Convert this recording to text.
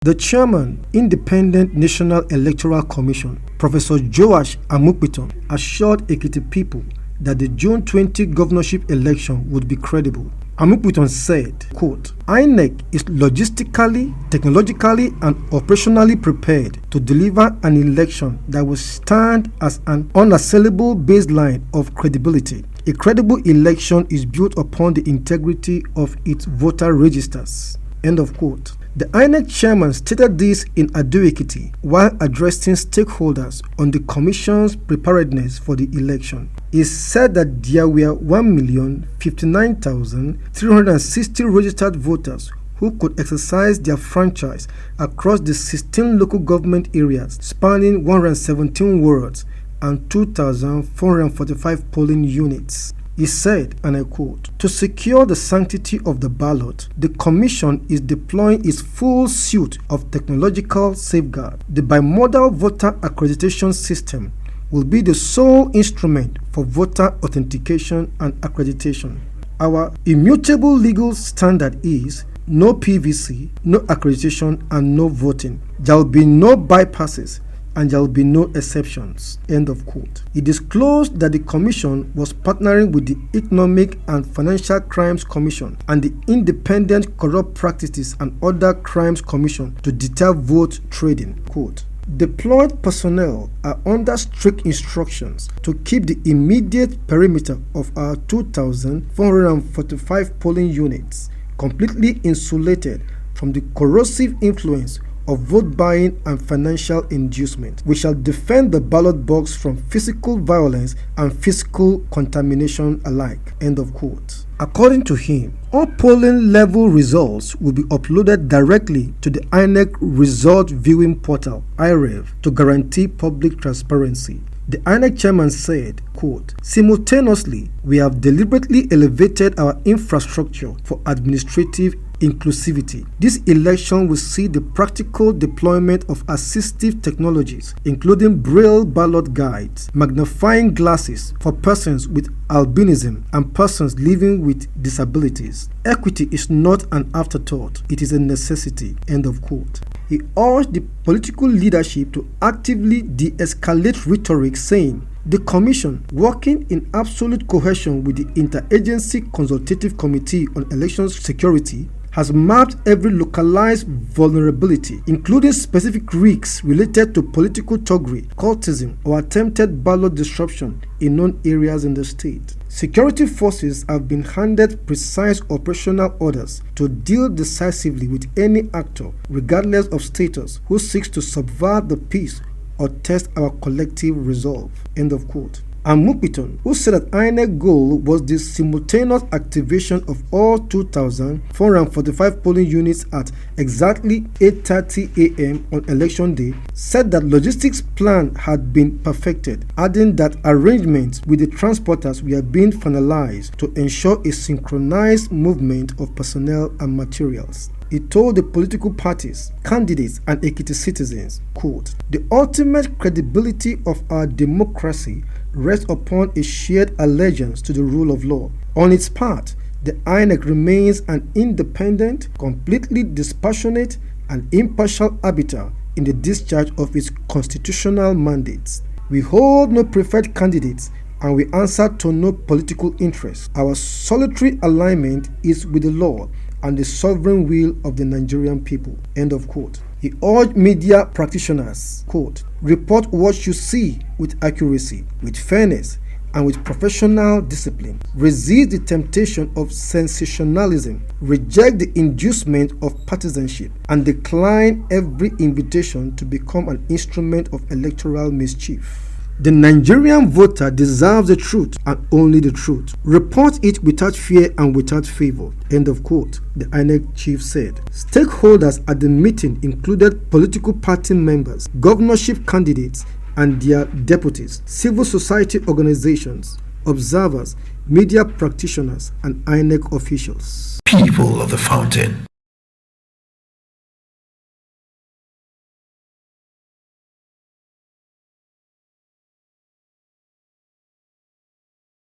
The chairman, Independent National Electoral Commission, Professor Amupitan, assured Ekiti people that the June 20 governorship election would be credible. Amupitan said, quote, INEC is logistically, technologically, and operationally prepared to deliver an election that will stand as an unassailable baseline of credibility. A credible election is built upon the integrity of its voter registers. End of quote. The INEC chairman stated this in Ekiti while addressing stakeholders on the commission's preparedness for the election. He said that there were 1,059,360 registered voters who could exercise their franchise across the 16 local government areas spanning 117 wards and 2,445 polling units. He said, and I quote, "To secure the sanctity of the ballot, the Commission is deploying its full suite of technological safeguards. The bimodal voter accreditation system will be the sole instrument for voter authentication and accreditation. Our immutable legal standard is no PVC, no accreditation, and no voting. There will be no bypasses, and there will be no exceptions." End of quote. He disclosed that the commission was partnering with the Economic and Financial Crimes Commission and the Independent Corrupt Practices and Other Crimes Commission to deter vote trading. Quote, "Deployed personnel are under strict instructions to keep the immediate perimeter of our 2,445 polling units completely insulated from the corrosive influence of vote buying and financial inducement. We shall defend the ballot box from physical violence and physical contamination alike." End of quote. According to him, all polling level results will be uploaded directly to the INEC Result Viewing Portal (IREV) to guarantee public transparency. The INEC chairman said, quote, "Simultaneously, we have deliberately elevated our infrastructure for administrative inclusivity. This election will see the practical deployment of assistive technologies, including braille ballot guides, magnifying glasses for persons with albinism and persons living with disabilities. Equity is not an afterthought, it is a necessity." End of quote. He urged the political leadership to actively de-escalate rhetoric, saying, "The Commission, working in absolute cohesion with the Interagency Consultative Committee on Election Security, has mapped every localized vulnerability, including specific risks related to political thuggery, cultism, or attempted ballot disruption in known areas in the state. Security forces have been handed precise operational orders to deal decisively with any actor, regardless of status, who seeks to subvert the peace or test our collective resolve." End of quote. Amupitan, who said that INEC goal was the simultaneous activation of all 2,445 polling units at exactly 8:30 a.m. on election day, said that logistics plan had been perfected, adding that arrangements with the transporters were being finalized to ensure a synchronized movement of personnel and materials. He told the political parties, candidates, and Ekiti citizens, quote, "The ultimate credibility of our democracy rests upon a shared allegiance to the rule of law. On its part, the INEC remains an independent, completely dispassionate, and impartial arbiter in the discharge of its constitutional mandates. We hold no preferred candidates, and we answer to no political interest. Our solitary alignment is with the law and the sovereign will of the Nigerian people." End of quote. He urged media practitioners, quote, "Report what you see with accuracy, with fairness, and with professional discipline. Resist the temptation of sensationalism, reject the inducement of partisanship, and decline every invitation to become an instrument of electoral mischief. The Nigerian voter deserves the truth and only the truth. Report it without fear and without favor." End of quote, the INEC chief said. Stakeholders at the meeting included political party members, governorship candidates and their deputies, civil society organizations, observers, media practitioners, and INEC officials. People of the Fountain.